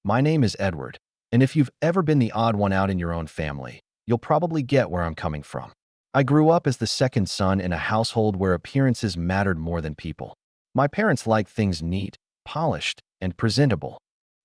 My name is Edward, and if you've ever been the odd one out in your own family, you'll probably get where I'm coming from. I grew up as the second son in a household where appearances mattered more than people. My parents liked things neat, polished, and presentable.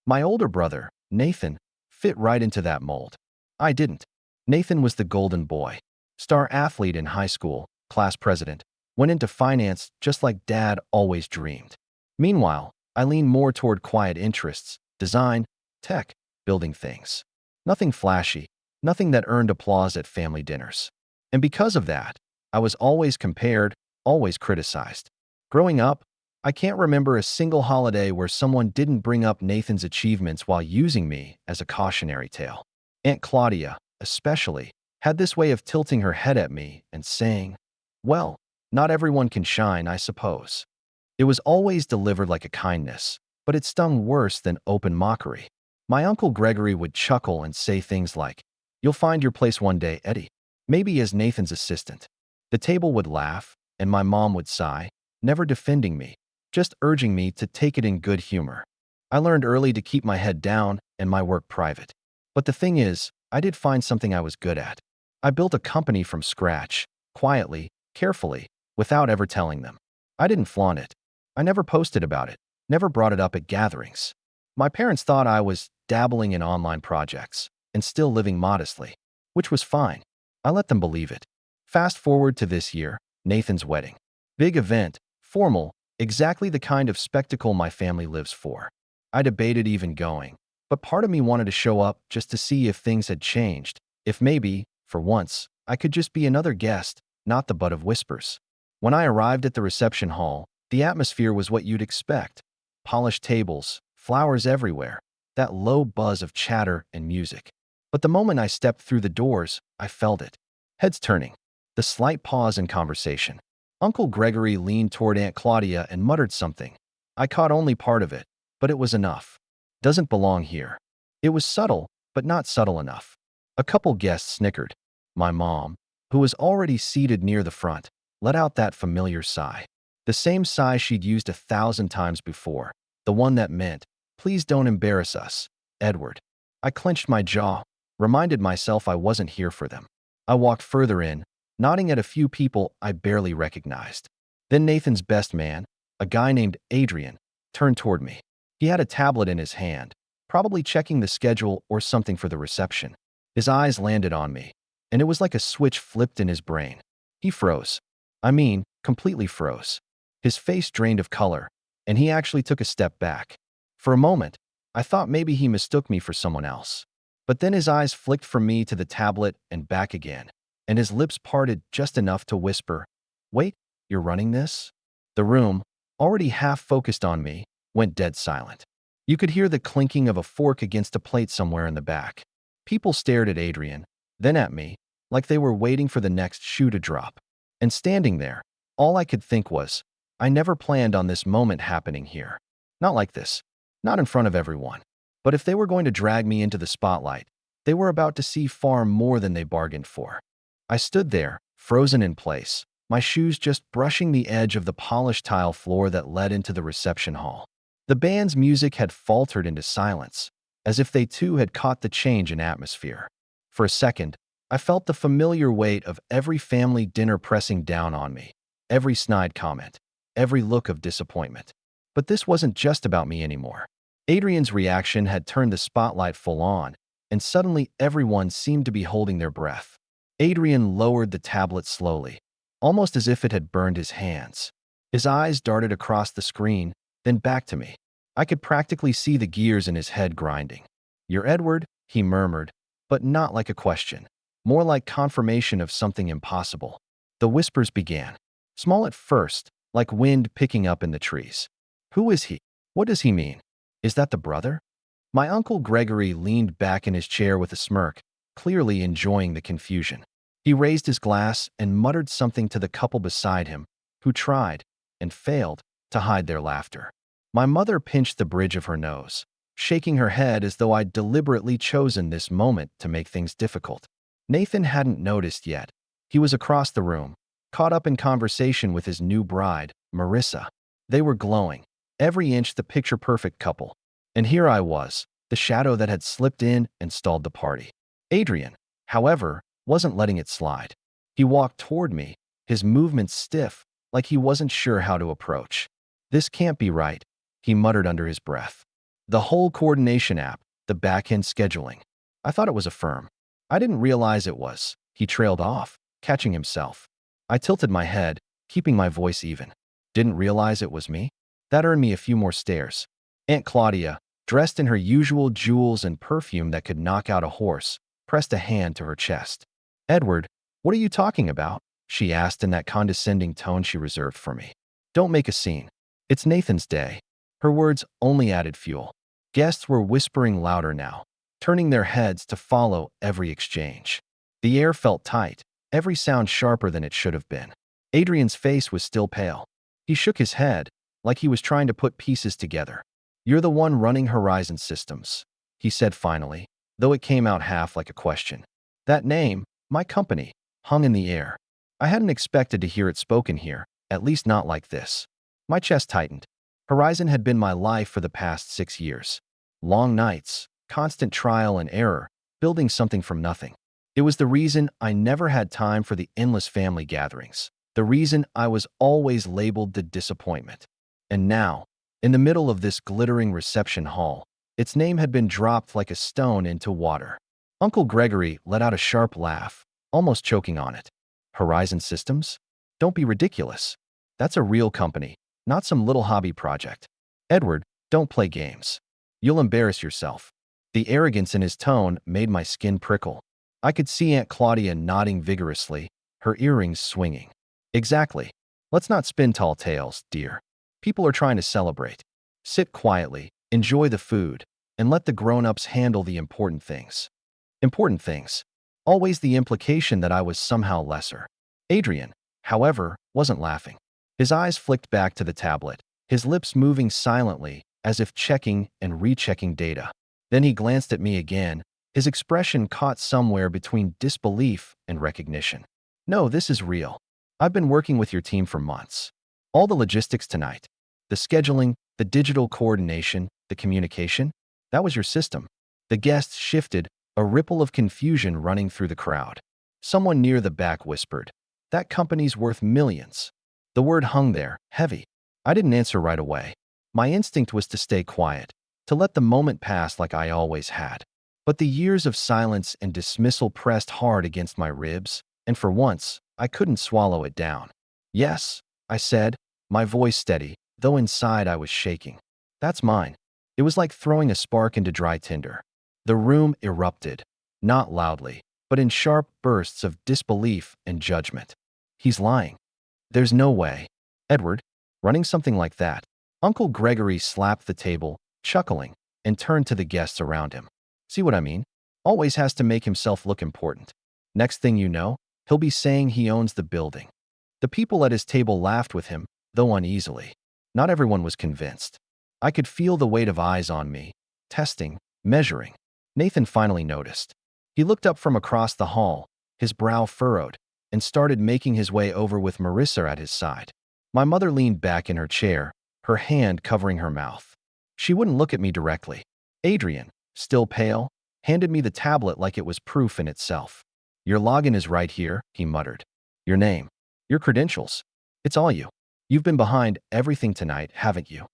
My older brother, Nathan, fit right into that mold. I didn't. Nathan was the golden boy, star athlete in high school, class president, went into finance just like Dad always dreamed. Meanwhile, I leaned more toward quiet interests, design, tech, building things. Nothing flashy, nothing that earned applause at family dinners. And because of that, I was always compared, always criticized. Growing up, I can't remember a single holiday where someone didn't bring up Nathan's achievements while using me as a cautionary tale. Aunt Claudia, especially, had this way of tilting her head at me and saying, "Well, not everyone can shine, I suppose." It was always delivered like a kindness, but it stung worse than open mockery. My Uncle Gregory would chuckle and say things like, "You'll find your place one day, Eddie," maybe as Nathan's assistant. The table would laugh, and my mom would sigh, never defending me, just urging me to take it in good humor. I learned early to keep my head down and my work private. But the thing is, I did find something I was good at. I built a company from scratch, quietly, carefully, without ever telling them. I didn't flaunt it. I never posted about it, never brought it up at gatherings. My parents thought I was dabbling in online projects and still living modestly, which was fine. I let them believe it. Fast forward to this year, Nathan's wedding. Big event, formal, exactly the kind of spectacle my family lives for. I debated even going, but part of me wanted to show up just to see if things had changed, if maybe, for once, I could just be another guest, not the butt of whispers. When I arrived at the reception hall, the atmosphere was what you'd expect. Polished tables, flowers everywhere, that low buzz of chatter and music. But the moment I stepped through the doors, I felt it. Heads turning, the slight pause in conversation. Uncle Gregory leaned toward Aunt Claudia and muttered something. I caught only part of it, but it was enough. "Doesn't belong here." It was subtle, but not subtle enough. A couple guests snickered. My mom, who was already seated near the front, let out that familiar sigh. The same sigh she'd used 1,000 times before, the one that meant, "Please don't embarrass us, Edward." I clenched my jaw, reminded myself I wasn't here for them. I walked further in, nodding at a few people I barely recognized. Then Nathan's best man, a guy named Adrian, turned toward me. He had a tablet in his hand, probably checking the schedule or something for the reception. His eyes landed on me, and it was like a switch flipped in his brain. He froze. I mean, completely froze. His face drained of color, and he actually took a step back. For a moment, I thought maybe he mistook me for someone else. But then his eyes flicked from me to the tablet and back again, and his lips parted just enough to whisper, "Wait, you're running this?" The room, already half focused on me, went dead silent. You could hear the clinking of a fork against a plate somewhere in the back. People stared at Adrian, then at me, like they were waiting for the next shoe to drop. And standing there, all I could think was, I never planned on this moment happening here. Not like this. Not in front of everyone. But if they were going to drag me into the spotlight, they were about to see far more than they bargained for. I stood there, frozen in place, my shoes just brushing the edge of the polished tile floor that led into the reception hall. The band's music had faltered into silence, as if they too had caught the change in atmosphere. For a second, I felt the familiar weight of every family dinner pressing down on me, every snide comment, every look of disappointment. But this wasn't just about me anymore. Adrian's reaction had turned the spotlight full on, and suddenly everyone seemed to be holding their breath. Adrian lowered the tablet slowly, almost as if it had burned his hands. His eyes darted across the screen, then back to me. I could practically see the gears in his head grinding. "You're Edward," he murmured, but not like a question, more like confirmation of something impossible. The whispers began, small at first, like wind picking up in the trees. "Who is he? What does he mean? Is that the brother?" My Uncle Gregory leaned back in his chair with a smirk, clearly enjoying the confusion. He raised his glass and muttered something to the couple beside him, who tried, and failed, to hide their laughter. My mother pinched the bridge of her nose, shaking her head as though I'd deliberately chosen this moment to make things difficult. Nathan hadn't noticed yet. He was across the room, caught up in conversation with his new bride, Marissa. They were glowing, every inch the picture-perfect couple. And here I was, the shadow that had slipped in and stalled the party. Adrian, however, wasn't letting it slide. He walked toward me, his movements stiff, like he wasn't sure how to approach. "This can't be right," he muttered under his breath. "The whole coordination app, the back-end scheduling. I thought it was a firm." "I didn't realize it was," he trailed off, catching himself. I tilted my head, keeping my voice even. "Didn't realize it was me?" That earned me a few more stares. Aunt Claudia, dressed in her usual jewels and perfume that could knock out a horse, pressed a hand to her chest. "Edward, what are you talking about?" she asked in that condescending tone she reserved for me. "Don't make a scene. It's Nathan's day." Her words only added fuel. Guests were whispering louder now, turning their heads to follow every exchange. The air felt tight, every sound sharper than it should have been. Adrian's face was still pale. He shook his head, like he was trying to put pieces together. "You're the one running Horizon Systems," he said finally, though it came out half like a question. That name, my company, hung in the air. I hadn't expected to hear it spoken here, at least not like this. My chest tightened. Horizon had been my life for the past 6 years. Long nights, constant trial and error, building something from nothing. It was the reason I never had time for the endless family gatherings. The reason I was always labeled the disappointment. And now, in the middle of this glittering reception hall, its name had been dropped like a stone into water. Uncle Gregory let out a sharp laugh, almost choking on it. "Horizon Systems? Don't be ridiculous. That's a real company, not some little hobby project. Edward, don't play games. You'll embarrass yourself." The arrogance in his tone made my skin prickle. I could see Aunt Claudia nodding vigorously, her earrings swinging. "Exactly. Let's not spin tall tales, dear. People are trying to celebrate. Sit quietly, enjoy the food, and let the grown-ups handle the important things." Important things. Always the implication that I was somehow lesser. Adrian, however, wasn't laughing. His eyes flicked back to the tablet, his lips moving silently, as if checking and rechecking data. Then he glanced at me again, his expression caught somewhere between disbelief and recognition. "No, this is real. I've been working with your team for months. All the logistics tonight, the scheduling, the digital coordination, the communication, that was your system." The guests shifted, a ripple of confusion running through the crowd. Someone near the back whispered, "That company's worth millions." The word hung there, heavy. I didn't answer right away. My instinct was to stay quiet, to let the moment pass like I always had. But the years of silence and dismissal pressed hard against my ribs, and for once, I couldn't swallow it down. "Yes," I said, my voice steady, though inside I was shaking. "That's mine." It was like throwing a spark into dry tinder. The room erupted, not loudly, but in sharp bursts of disbelief and judgment. "He's lying. There's no way. Edward, running something like that." Uncle Gregory slapped the table, chuckling, and turned to the guests around him. "See what I mean? Always has to make himself look important. Next thing you know, he'll be saying he owns the building." The people at his table laughed with him, though uneasily. Not everyone was convinced. I could feel the weight of eyes on me, testing, measuring. Nathan finally noticed. He looked up from across the hall, his brow furrowed, and started making his way over with Marissa at his side. My mother leaned back in her chair, her hand covering her mouth. She wouldn't look at me directly. Adrian, still pale, handed me the tablet like it was proof in itself. "Your login is right here," he muttered. "Your name, your credentials. It's all you. You've been behind everything tonight, haven't you?"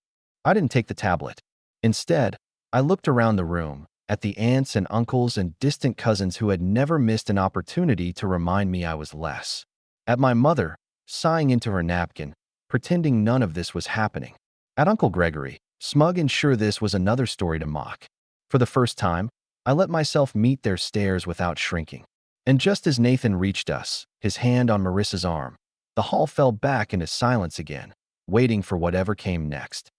I didn't take the tablet. Instead, I looked around the room, at the aunts and uncles and distant cousins who had never missed an opportunity to remind me I was less. At my mother, sighing into her napkin, pretending none of this was happening. At Uncle Gregory, smug and sure this was another story to mock. For the first time, I let myself meet their stares without shrinking. And just as Nathan reached us, his hand on Marissa's arm, the hall fell back into silence again, waiting for whatever came next.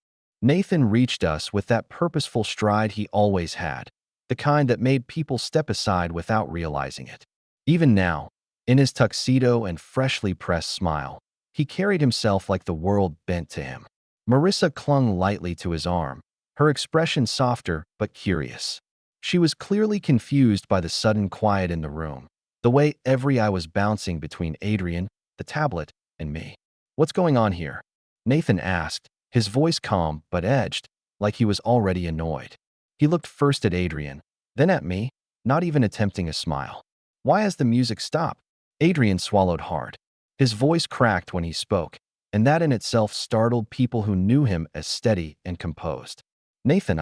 Nathan reached us with that purposeful stride he always had, the kind that made people step aside without realizing it. Even now, in his tuxedo and freshly pressed smile, he carried himself like the world bent to him. Marissa clung lightly to his arm, her expression softer but curious. She was clearly confused by the sudden quiet in the room, the way every eye was bouncing between Adrian, the tablet, and me. "What's going on here?" Nathan asked, his voice calm but edged, like he was already annoyed. He looked first at Adrian, then at me, not even attempting a smile. Why has the music stopped? Adrian swallowed hard. His voice cracked when he spoke, and that in itself startled people who knew him as steady and composed. Nathan,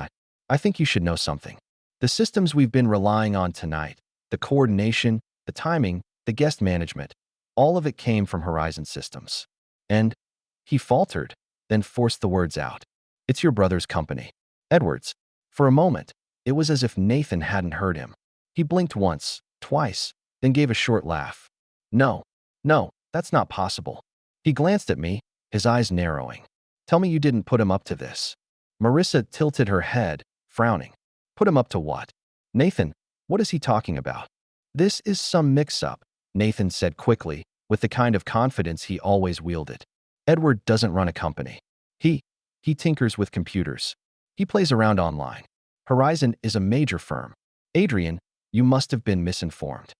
I think you should know something. The systems we've been relying on tonight, the coordination, the timing, the guest management, all of it came from Horizon Systems. And he faltered, then forced the words out. It's your brother's company. Edwards. For a moment, it was as if Nathan hadn't heard him. He blinked once, twice, then gave a short laugh. No, that's not possible. He glanced at me, his eyes narrowing. Tell me you didn't put him up to this. Marissa tilted her head, frowning. Put him up to what? Nathan, what is he talking about? This is some mix-up, Nathan said quickly, with the kind of confidence he always wielded. Edward doesn't run a company. He tinkers with computers. He plays around online. Horizon is a major firm. Adrian, you must have been misinformed.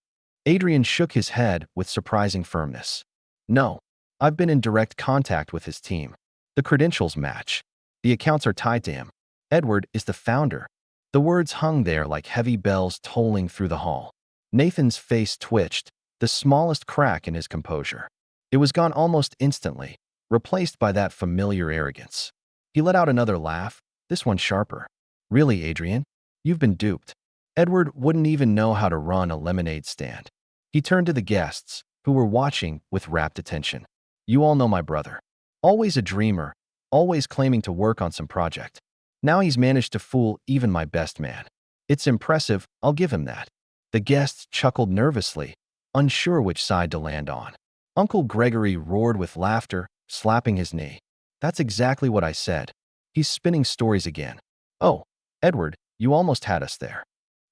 Adrian shook his head with surprising firmness. No, I've been in direct contact with his team. The credentials match. The accounts are tied to him. Edward is the founder. The words hung there like heavy bells tolling through the hall. Nathan's face twitched, the smallest crack in his composure. It was gone almost instantly, replaced by that familiar arrogance. He let out another laugh, this one sharper. Really, Adrian? You've been duped. Edward wouldn't even know how to run a lemonade stand. He turned to the guests, who were watching with rapt attention. You all know my brother. Always a dreamer, always claiming to work on some project. Now he's managed to fool even my best man. It's impressive, I'll give him that. The guests chuckled nervously, unsure which side to land on. Uncle Gregory roared with laughter, slapping his knee. That's exactly what I said. He's spinning stories again. Oh, Edward, you almost had us there.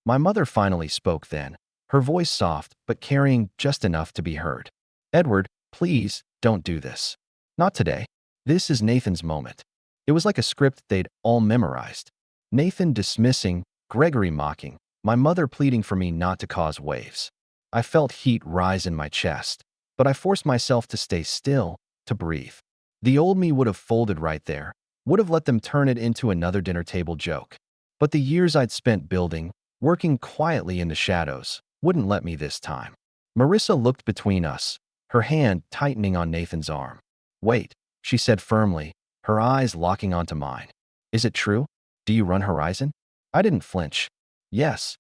My mother finally spoke then, her voice soft but carrying just enough to be heard. Edward, please, don't do this. Not today. This is Nathan's moment. It was like a script they'd all memorized. Nathan dismissing, Gregory mocking, my mother pleading for me not to cause waves. I felt heat rise in my chest, but I forced myself to stay still, to breathe. The old me would have folded right there, would have let them turn it into another dinner table joke. But the years I'd spent building, working quietly in the shadows, wouldn't let me this time. Marissa looked between us, her hand tightening on Nathan's arm. Wait, she said firmly, her eyes locking onto mine. Is it true? Do you run Horizon? I didn't flinch. Yes.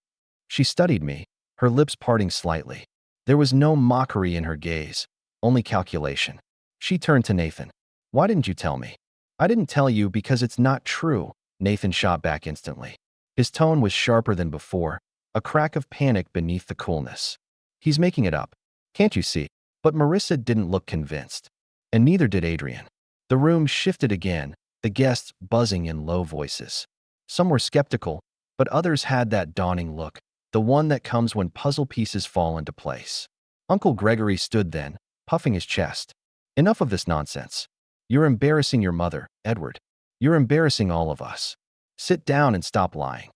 She studied me, her lips parting slightly. There was no mockery in her gaze, only calculation. She turned to Nathan. Why didn't you tell me? I didn't tell you because it's not true, Nathan shot back instantly. His tone was sharper than before, a crack of panic beneath the coolness. He's making it up. Can't you see? But Marissa didn't look convinced. And neither did Adrian. The room shifted again, the guests buzzing in low voices. Some were skeptical, but others had that dawning look, the one that comes when puzzle pieces fall into place. Uncle Gregory stood then, puffing his chest. Enough of this nonsense. You're embarrassing your mother, Edward. You're embarrassing all of us. Sit down and stop lying.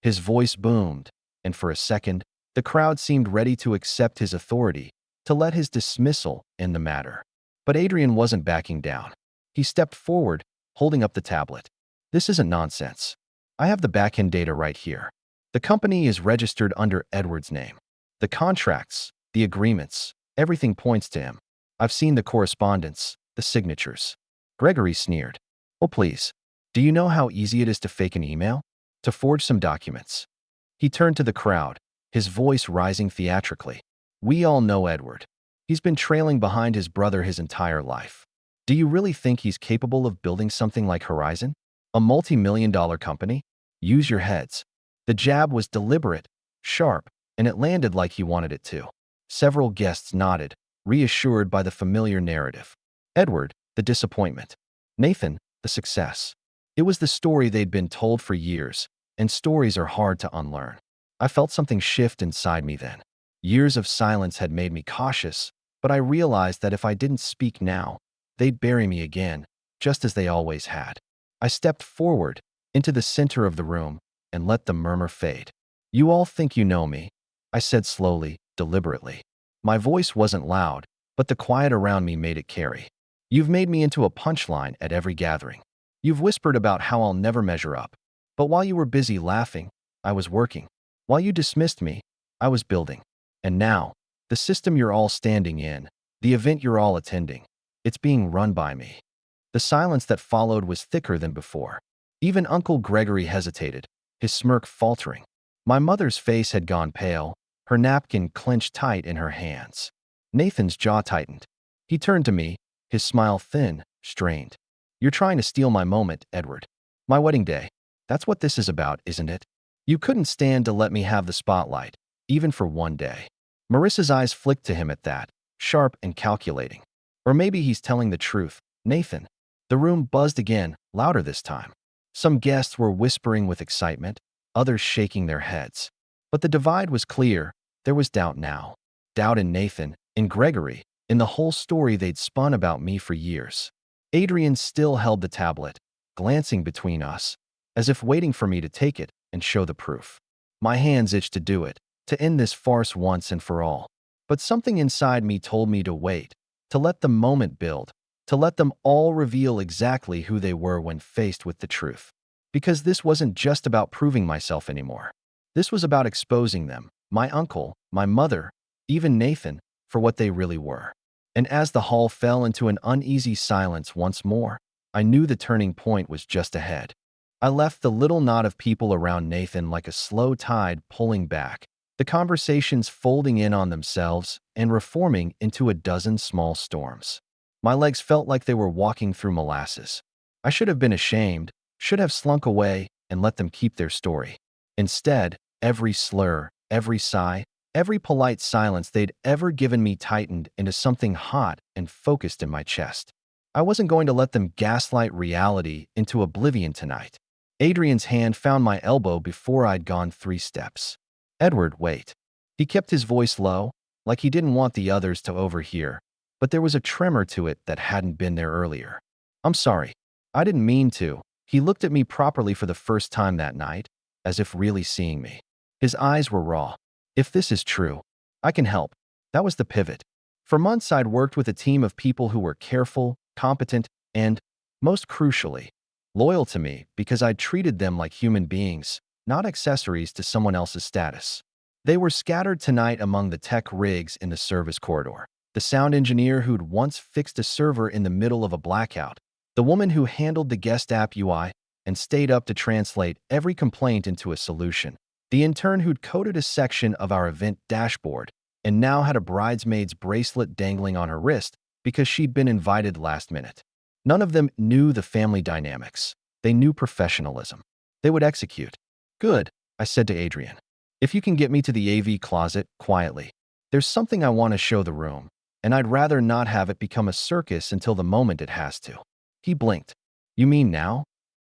His voice boomed, and for a second, the crowd seemed ready to accept his authority, to let his dismissal end the matter. But Adrian wasn't backing down. He stepped forward, holding up the tablet. This isn't nonsense. I have the back-end data right here. The company is registered under Edward's name. The contracts, the agreements, everything points to him. I've seen the correspondence, the signatures. Gregory sneered. Oh, please. Do you know how easy it is to fake an email? To forge some documents? He turned to the crowd, his voice rising theatrically. We all know Edward. He's been trailing behind his brother his entire life. Do you really think he's capable of building something like Horizon? A multi-million-dollar company? Use your heads. The jab was deliberate, sharp, and it landed like he wanted it to. Several guests nodded, reassured by the familiar narrative. Edward, the disappointment. Nathan, the success. It was the story they'd been told for years, and stories are hard to unlearn. I felt something shift inside me then. Years of silence had made me cautious, but I realized that if I didn't speak now, they'd bury me again, just as they always had. I stepped forward, into the center of the room, and let the murmur fade. You all think you know me, I said slowly, deliberately. My voice wasn't loud, but the quiet around me made it carry. You've made me into a punchline at every gathering. You've whispered about how I'll never measure up. But while you were busy laughing, I was working. While you dismissed me, I was building. And now, the system you're all standing in, the event you're all attending, it's being run by me. The silence that followed was thicker than before. Even Uncle Gregory hesitated, his smirk faltering. My mother's face had gone pale, her napkin clenched tight in her hands. Nathan's jaw tightened. He turned to me, his smile thin, strained. You're trying to steal my moment, Edward. My wedding day. That's what this is about, isn't it? You couldn't stand to let me have the spotlight, even for one day. Marissa's eyes flicked to him at that, sharp and calculating. Or maybe he's telling the truth. Nathan. The room buzzed again, louder this time. Some guests were whispering with excitement, others shaking their heads. But the divide was clear. There was doubt now. Doubt in Nathan, in Gregory, in the whole story they'd spun about me for years. Adrian still held the tablet, glancing between us, as if waiting for me to take it and show the proof. My hands itched to do it, to end this farce once and for all. But something inside me told me to wait, to let the moment build, to let them all reveal exactly who they were when faced with the truth. Because this wasn't just about proving myself anymore. This was about exposing them, my uncle, my mother, even Nathan, for what they really were. And as the hall fell into an uneasy silence once more, I knew the turning point was just ahead. I left the little knot of people around Nathan like a slow tide pulling back, the conversations folding in on themselves and reforming into a dozen small storms. My legs felt like they were walking through molasses. I should have been ashamed, should have slunk away and let them keep their story. Instead, every slur, every sigh, every polite silence they'd ever given me tightened into something hot and focused in my chest. I wasn't going to let them gaslight reality into oblivion tonight. Adrian's hand found my elbow before I'd gone 3 steps. Edward, wait. He kept his voice low, like he didn't want the others to overhear, but there was a tremor to it that hadn't been there earlier. I'm sorry. I didn't mean to. He looked at me properly for the first time that night, as if really seeing me. His eyes were raw. If this is true, I can help. That was the pivot. For months I'd worked with a team of people who were careful, competent, and, most crucially, loyal to me because I'd treated them like human beings, not accessories to someone else's status. They were scattered tonight among the tech rigs in the service corridor. The sound engineer who'd once fixed a server in the middle of a blackout, the woman who handled the guest app UI and stayed up to translate every complaint into a solution, the intern who'd coded a section of our event dashboard and now had a bridesmaid's bracelet dangling on her wrist because she'd been invited last minute. None of them knew the family dynamics. They knew professionalism. They would execute. Good, I said to Adrian. If you can get me to the AV closet quietly. There's something I want to show the room, and I'd rather not have it become a circus until the moment it has to. He blinked. You mean now?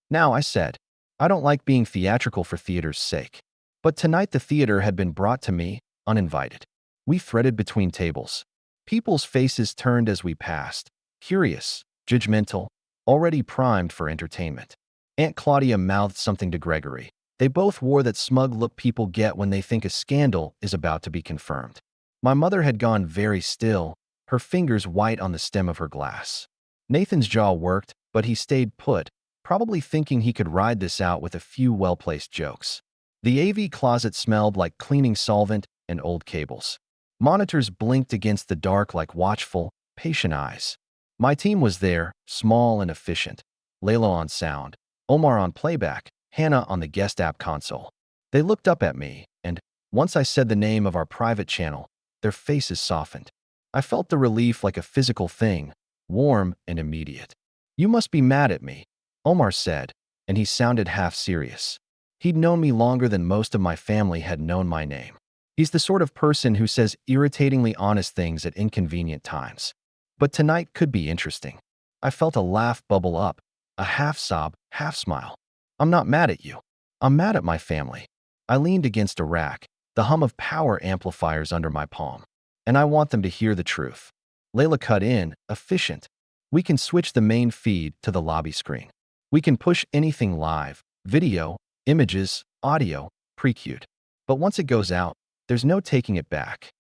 Now, I said. I don't like being theatrical for theater's sake. But tonight the theater had been brought to me, uninvited. We threaded between tables. People's faces turned as we passed, curious, judgmental, already primed for entertainment. Aunt Claudia mouthed something to Gregory. They both wore that smug look people get when they think a scandal is about to be confirmed. My mother had gone very still, her fingers white on the stem of her glass. Nathan's jaw worked, but he stayed put, probably thinking he could ride this out with a few well-placed jokes. The AV closet smelled like cleaning solvent and old cables. Monitors blinked against the dark like watchful, patient eyes. My team was there, small and efficient. Layla on sound, Omar on playback, Hannah on the guest app console. They looked up at me, and once I said the name of our private channel, their faces softened. I felt the relief like a physical thing, warm and immediate. You must be mad at me, Omar said, and he sounded half serious. He'd known me longer than most of my family had known my name. He's the sort of person who says irritatingly honest things at inconvenient times. But tonight could be interesting. I felt a laugh bubble up, a half sob, half smile. I'm not mad at you. I'm mad at my family. I leaned against a rack, the hum of power amplifiers under my palm. And I want them to hear the truth. Layla cut in, efficient. We can switch the main feed to the lobby screen. We can push anything live, video, images, audio, pre-queued. But once it goes out, there's no taking it back.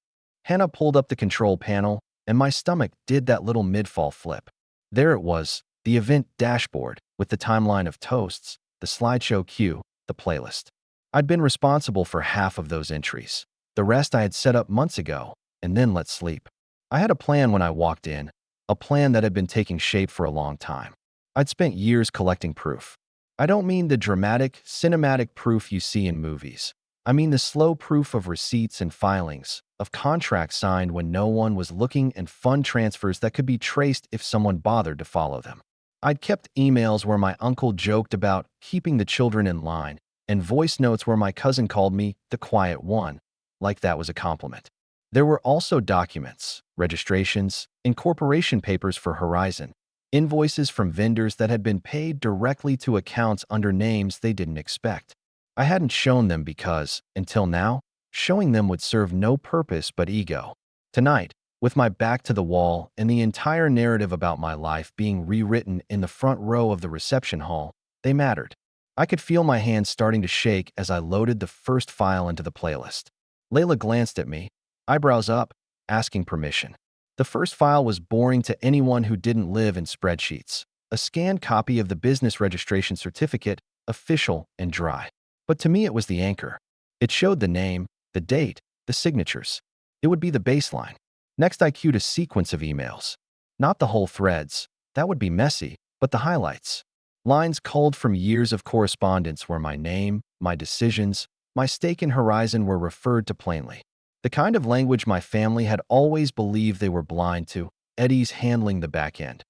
Hannah pulled up the control panel, and my stomach did that little mid-fall flip. There it was, the event dashboard, with the timeline of toasts, the slideshow queue, the playlist. I'd been responsible for half of those entries. The rest I had set up months ago, and then let sleep. I had a plan when I walked in, a plan that had been taking shape for a long time. I'd spent years collecting proof. I don't mean the dramatic, cinematic proof you see in movies. I mean the slow proof of receipts and filings, of contracts signed when no one was looking and fund transfers that could be traced if someone bothered to follow them. I'd kept emails where my uncle joked about keeping the children in line, and voice notes where my cousin called me the quiet one, like that was a compliment. There were also documents, registrations, incorporation papers for Horizon, invoices from vendors that had been paid directly to accounts under names they didn't expect. I hadn't shown them because, until now, showing them would serve no purpose but ego. Tonight, with my back to the wall and the entire narrative about my life being rewritten in the front row of the reception hall, they mattered. I could feel my hands starting to shake as I loaded the first file into the playlist. Layla glanced at me, eyebrows up, asking permission. The first file was boring to anyone who didn't live in spreadsheets. A scanned copy of the business registration certificate, official and dry. But to me it was the anchor. It showed the name, the date, the signatures. It would be the baseline. Next I queued a sequence of emails. Not the whole threads. That would be messy, but the highlights. Lines culled from years of correspondence where my name, my decisions, my stake in Horizon were referred to plainly. The kind of language my family had always believed they were blind to. Eddie's handling the back end.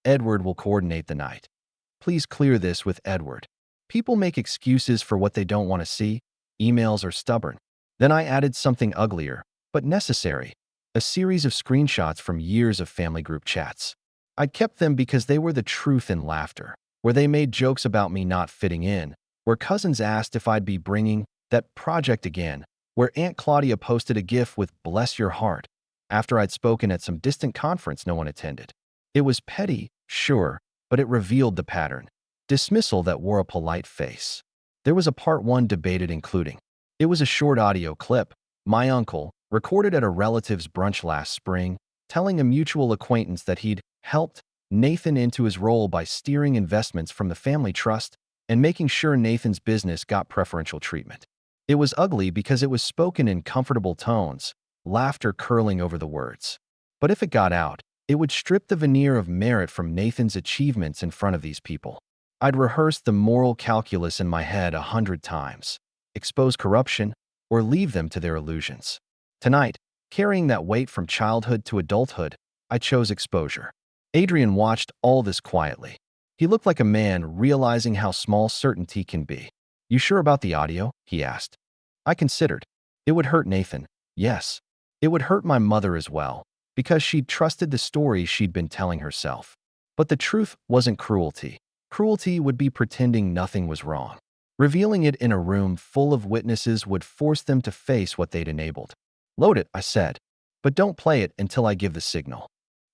Edward will coordinate the night. Please clear this with Edward. People make excuses for what they don't want to see. Emails are stubborn. Then I added something uglier, but necessary. A series of screenshots from years of family group chats. I kept them because they were the truth in laughter, where they made jokes about me not fitting in, where cousins asked if I'd be bringing that project again, where Aunt Claudia posted a gif with "bless your heart" after I'd spoken at some distant conference no one attended. It was petty, sure, but it revealed the pattern. Dismissal that wore a polite face. There was a part 1 debated including. It was a short audio clip. My uncle, recorded at a relative's brunch last spring, telling a mutual acquaintance that he'd helped Nathan into his role by steering investments from the family trust and making sure Nathan's business got preferential treatment. It was ugly because it was spoken in comfortable tones, laughter curling over the words. But if it got out, it would strip the veneer of merit from Nathan's achievements in front of these people. I'd rehearsed the moral calculus in my head 100 times. Expose corruption or leave them to their illusions. Tonight, carrying that weight from childhood to adulthood, I chose exposure. Adrian watched all this quietly. He looked like a man realizing how small certainty can be. "You sure about the audio?" he asked. I considered. It would hurt Nathan. Yes. It would hurt my mother as well, because she'd trusted the story she'd been telling herself. But the truth wasn't cruelty. Cruelty would be pretending nothing was wrong. Revealing it in a room full of witnesses would force them to face what they'd enabled. "Load it," I said, "but don't play it until I give the signal."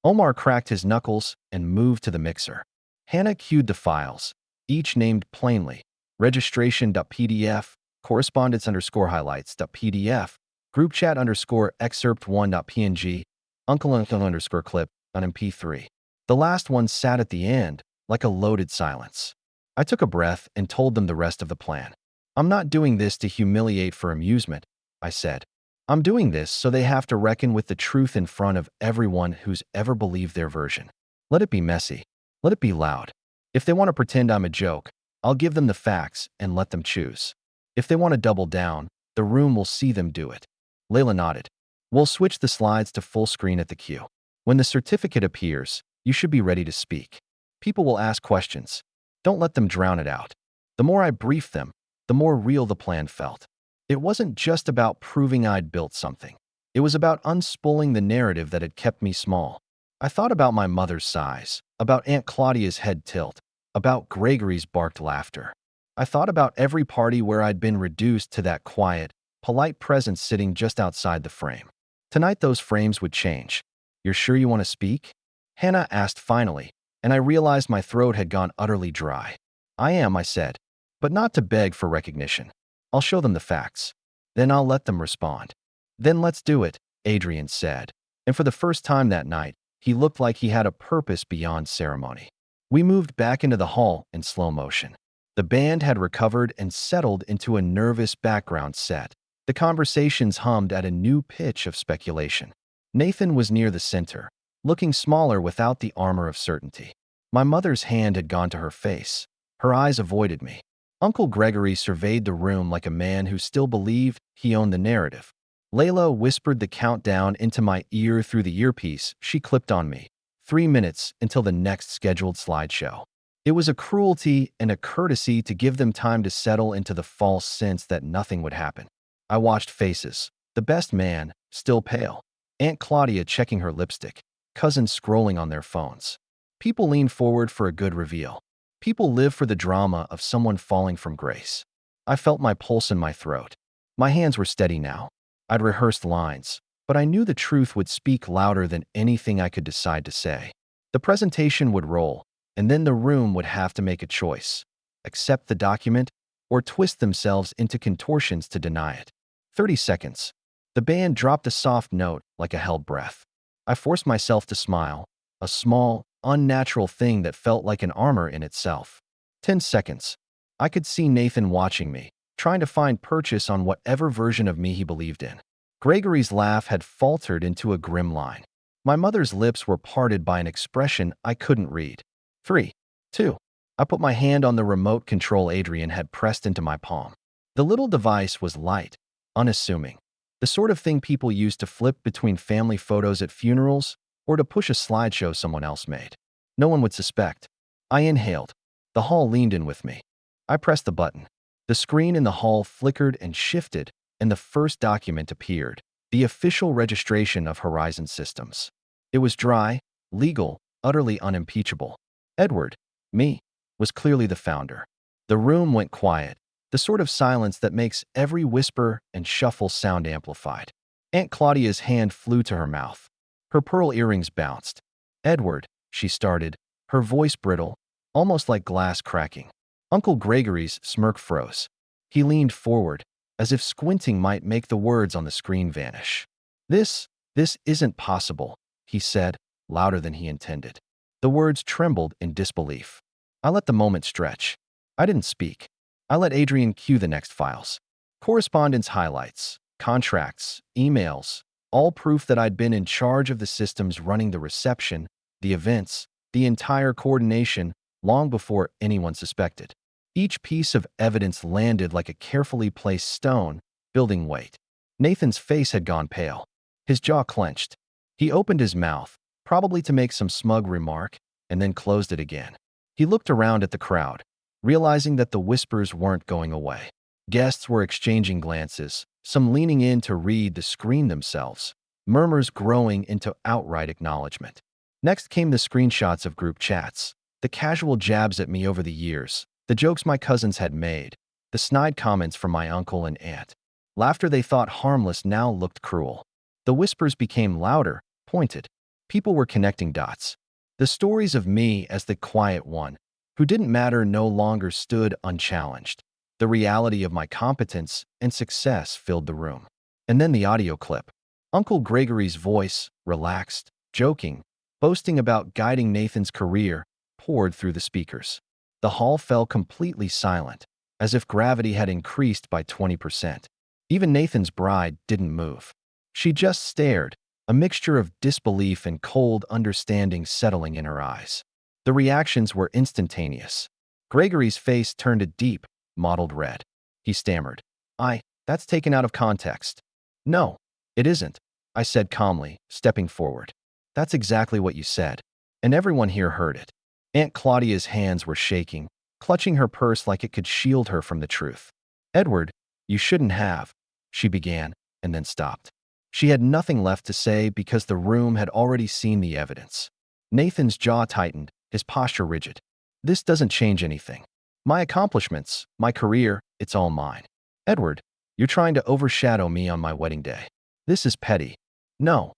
Omar cracked his knuckles and moved to the mixer. Hannah queued the files, each named plainly: registration.pdf, correspondence_highlights.pdf, groupchat_excerpt1.png, uncle_clip.mp3. The last one sat at the end, like a loaded silence. I took a breath and told them the rest of the plan. "I'm not doing this to humiliate for amusement," I said. "I'm doing this so they have to reckon with the truth in front of everyone who's ever believed their version. Let it be messy. Let it be loud. If they want to pretend I'm a joke, I'll give them the facts and let them choose. If they want to double down, the room will see them do it." Layla nodded. "We'll switch the slides to full screen at the queue. When the certificate appears, you should be ready to speak. People will ask questions. Don't let them drown it out." The more I briefed them, the more real the plan felt. It wasn't just about proving I'd built something. It was about unspooling the narrative that had kept me small. I thought about my mother's sighs, about Aunt Claudia's head tilt, about Gregory's barked laughter. I thought about every party where I'd been reduced to that quiet, polite presence sitting just outside the frame. Tonight those frames would change. "You're sure you want to speak?" Hannah asked finally, and I realized my throat had gone utterly dry. "I am," I said, "but not to beg for recognition. I'll show them the facts. Then I'll let them respond." "Then let's do it," Adrian said. And for the first time that night, he looked like he had a purpose beyond ceremony. We moved back into the hall in slow motion. The band had recovered and settled into a nervous background set. The conversations hummed at a new pitch of speculation. Nathan was near the center, looking smaller without the armor of certainty. My mother's hand had gone to her face. Her eyes avoided me. Uncle Gregory surveyed the room like a man who still believed he owned the narrative. Layla whispered the countdown into my ear through the earpiece she clipped on me. 3 minutes until the next scheduled slideshow. It was a cruelty and a courtesy to give them time to settle into the false sense that nothing would happen. I watched faces. The best man, still pale. Aunt Claudia checking her lipstick. Cousins scrolling on their phones. People leaned forward for a good reveal. People live for the drama of someone falling from grace. I felt my pulse in my throat. My hands were steady now. I'd rehearsed lines, but I knew the truth would speak louder than anything I could decide to say. The presentation would roll, and then the room would have to make a choice. Accept the document or twist themselves into contortions to deny it. 30 seconds. The band dropped a soft note like a held breath. I forced myself to smile, a small, unnatural thing that felt like an armor in itself. 10 seconds. I could see Nathan watching me, trying to find purchase on whatever version of me he believed in. Gregory's laugh had faltered into a grim line. My mother's lips were parted by an expression I couldn't read. 3, 2. I put my hand on the remote control Adrian had pressed into my palm. The little device was light, unassuming. The sort of thing people use to flip between family photos at funerals or to push a slideshow someone else made. No one would suspect. I inhaled. The hall leaned in with me. I pressed the button. The screen in the hall flickered and shifted, and the first document appeared, the official registration of Horizon Systems. It was dry, legal, utterly unimpeachable. Edward, me, was clearly the founder. The room went quiet, the sort of silence that makes every whisper and shuffle sound amplified. Aunt Claudia's hand flew to her mouth. Her pearl earrings bounced. Edward, she started, her voice brittle, almost like glass cracking. Uncle Gregory's smirk froze. He leaned forward, as if squinting might make the words on the screen vanish. This isn't possible, he said, louder than he intended. The words trembled in disbelief. I let the moment stretch. I didn't speak. I let Adrian cue the next files. Correspondence highlights, contracts, emails, all proof that I'd been in charge of the systems running the reception, the events, the entire coordination, long before anyone suspected. Each piece of evidence landed like a carefully placed stone, building weight. Nathan's face had gone pale. His jaw clenched. He opened his mouth, probably to make some smug remark, and then closed it again. He looked around at the crowd, realizing that the whispers weren't going away. Guests were exchanging glances, some leaning in to read the screen themselves, murmurs growing into outright acknowledgement. Next came the screenshots of group chats, the casual jabs at me over the years, the jokes my cousins had made, the snide comments from my uncle and aunt. Laughter they thought harmless now looked cruel. The whispers became louder, pointed. People were connecting dots. The stories of me as the quiet one, who didn't matter, no longer stood unchallenged. The reality of my competence and success filled the room. And then the audio clip. Uncle Gregory's voice, relaxed, joking, boasting about guiding Nathan's career, poured through the speakers. The hall fell completely silent, as if gravity had increased by 20%. Even Nathan's bride didn't move. She just stared, a mixture of disbelief and cold understanding settling in her eyes. The reactions were instantaneous. Gregory's face turned a deep, mottled red. He stammered. That's taken out of context. No, it isn't, I said calmly, stepping forward. That's exactly what you said. And everyone here heard it. Aunt Claudia's hands were shaking, clutching her purse like it could shield her from the truth. Edward, you shouldn't have, she began, and then stopped. She had nothing left to say because the room had already seen the evidence. Nathan's jaw tightened, his posture rigid. This doesn't change anything. My accomplishments, my career, it's all mine. Edward, you're trying to overshadow me on my wedding day. This is petty. No,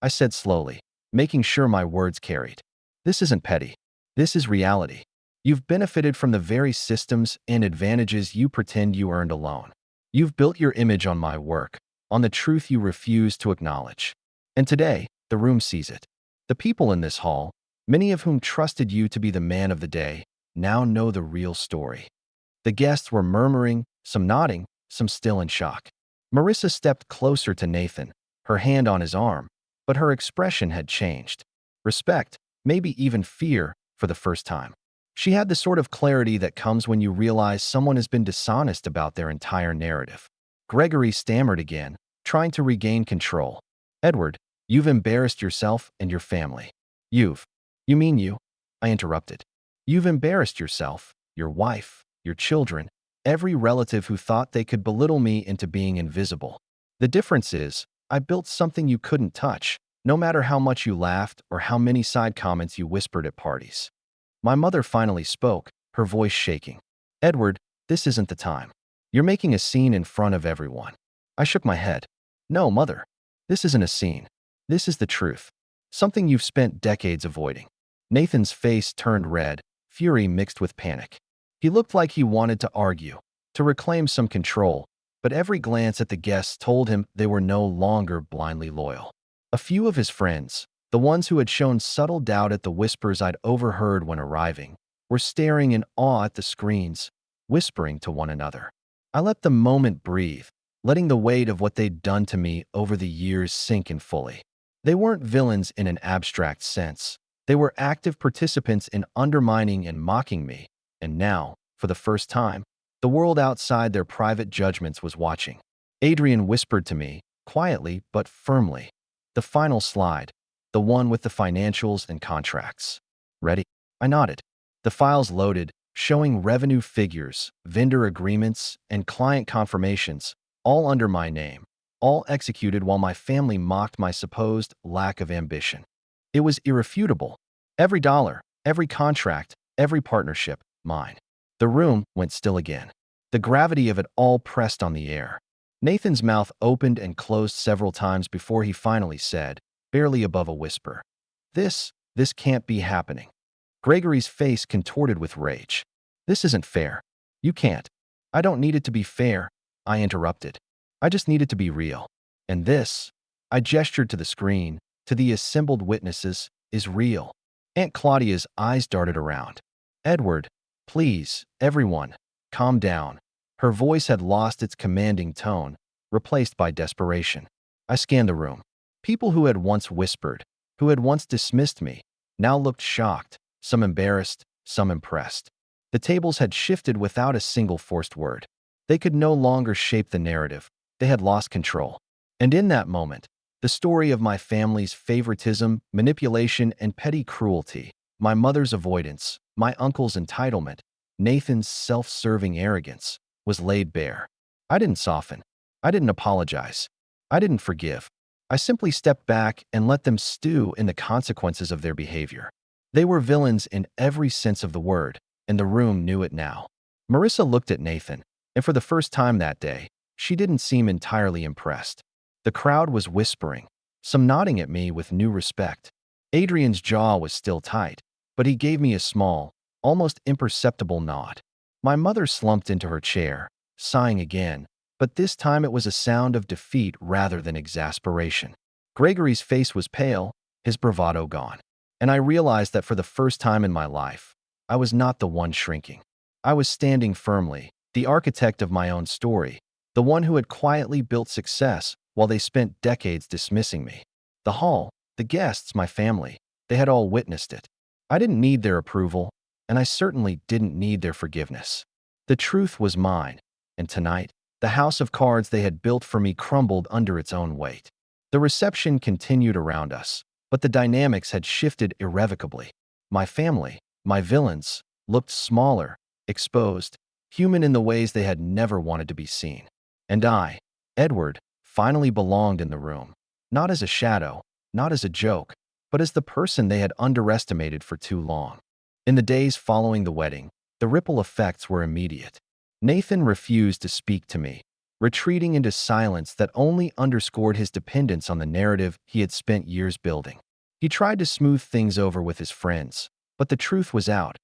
I said slowly, making sure my words carried. This isn't petty. This is reality. You've benefited from the very systems and advantages you pretend you earned alone. You've built your image on my work, on the truth you refuse to acknowledge. And today, the room sees it. The people in this hall, many of whom trusted you to be the man of the day, now know the real story. The guests were murmuring, some nodding, some still in shock. Marissa stepped closer to Nathan, her hand on his arm, but her expression had changed. Respect, maybe even fear, for the first time. She had the sort of clarity that comes when you realize someone has been dishonest about their entire narrative. Gregory stammered again, trying to regain control. "Edward, you've embarrassed yourself and your family." You mean you?" I interrupted. "You've embarrassed yourself, your wife, your children, every relative who thought they could belittle me into being invisible. The difference is, I built something you couldn't touch, no matter how much you laughed or how many side comments you whispered at parties." My mother finally spoke, her voice shaking. "Edward, this isn't the time. You're making a scene in front of everyone." I shook my head. "No, Mother. This isn't a scene. This is the truth. Something you've spent decades avoiding." Nathan's face turned red, fury mixed with panic. He looked like he wanted to argue, to reclaim some control, but every glance at the guests told him they were no longer blindly loyal. A few of his friends, the ones who had shown subtle doubt at the whispers I'd overheard when arriving, were staring in awe at the screens, whispering to one another. I let the moment breathe, letting the weight of what they'd done to me over the years sink in fully. They weren't villains in an abstract sense. They were active participants in undermining and mocking me, and now, for the first time, the world outside their private judgments was watching. Adrian whispered to me, quietly but firmly. "The final slide, the one with the financials and contracts. Ready?" I nodded. The files loaded, showing revenue figures, vendor agreements, and client confirmations, all under my name, all executed while my family mocked my supposed lack of ambition. It was irrefutable. Every dollar, every contract, every partnership, mine. The room went still again. The gravity of it all pressed on the air. Nathan's mouth opened and closed several times before he finally said, barely above a whisper, This can't be happening." Gregory's face contorted with rage. "This isn't fair. You can't." "I don't need it to be fair," I interrupted. "I just need it to be real. And this," I gestured to the screen, to the assembled witnesses, "is real." Aunt Claudia's eyes darted around. "Edward, please, everyone, calm down." Her voice had lost its commanding tone, replaced by desperation. I scanned the room. People who had once whispered, who had once dismissed me, now looked shocked, some embarrassed, some impressed. The tables had shifted without a single forced word. They could no longer shape the narrative. They had lost control. And in that moment, the story of my family's favoritism, manipulation, and petty cruelty, my mother's avoidance, my uncle's entitlement, Nathan's self-serving arrogance, was laid bare. I didn't soften. I didn't apologize. I didn't forgive. I simply stepped back and let them stew in the consequences of their behavior. They were villains in every sense of the word, and the room knew it now. Marissa looked at Nathan, and for the first time that day, she didn't seem entirely impressed. The crowd was whispering, some nodding at me with new respect. Adrian's jaw was still tight, but he gave me a small, almost imperceptible nod. My mother slumped into her chair, sighing again, but this time it was a sound of defeat rather than exasperation. Gregory's face was pale, his bravado gone. And I realized that for the first time in my life, I was not the one shrinking. I was standing firmly, the architect of my own story, the one who had quietly built success while they spent decades dismissing me. The hall, the guests, my family, they had all witnessed it. I didn't need their approval, and I certainly didn't need their forgiveness. The truth was mine, and tonight, the house of cards they had built for me crumbled under its own weight. The reception continued around us, but the dynamics had shifted irrevocably. My family, my villains, looked smaller, exposed, human in the ways they had never wanted to be seen. And I, Edward, finally belonged in the room, not as a shadow, not as a joke, but as the person they had underestimated for too long. In the days following the wedding, the ripple effects were immediate. Nathan refused to speak to me, retreating into silence that only underscored his dependence on the narrative he had spent years building. He tried to smooth things over with his friends, but the truth was out.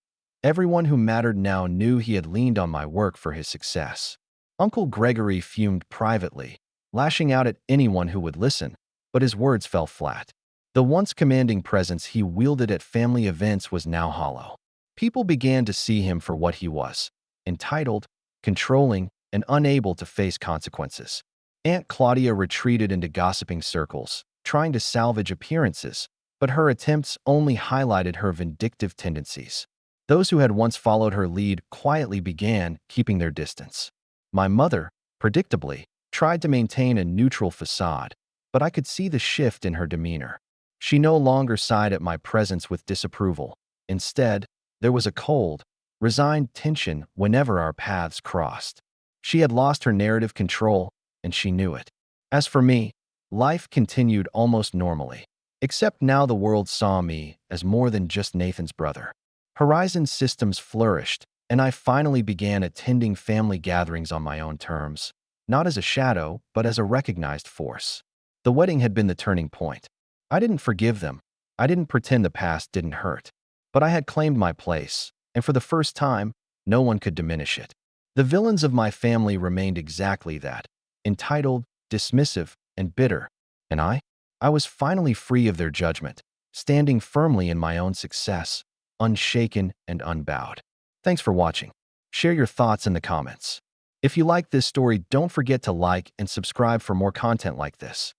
Everyone who mattered now knew he had leaned on my work for his success. Uncle Gregory fumed privately, lashing out at anyone who would listen, but his words fell flat. The once commanding presence he wielded at family events was now hollow. People began to see him for what he was, entitled, controlling, and unable to face consequences. Aunt Claudia retreated into gossiping circles, trying to salvage appearances, but her attempts only highlighted her vindictive tendencies. Those who had once followed her lead quietly began keeping their distance. My mother, predictably, tried to maintain a neutral facade, but I could see the shift in her demeanor. She no longer sighed at my presence with disapproval. Instead, there was a cold, resigned tension whenever our paths crossed. She had lost her narrative control, and she knew it. As for me, life continued almost normally, except now the world saw me as more than just Nathan's brother. Horizon systems flourished, and I finally began attending family gatherings on my own terms, not as a shadow, but as a recognized force. The wedding had been the turning point. I didn't forgive them. I didn't pretend the past didn't hurt. But I had claimed my place, and for the first time, no one could diminish it. The villains of my family remained exactly that, entitled, dismissive, and bitter. And I was finally free of their judgment, standing firmly in my own success, unshaken and unbowed. Thanks for watching. Share your thoughts in the comments. If you like this story, don't forget to like and subscribe for more content like this.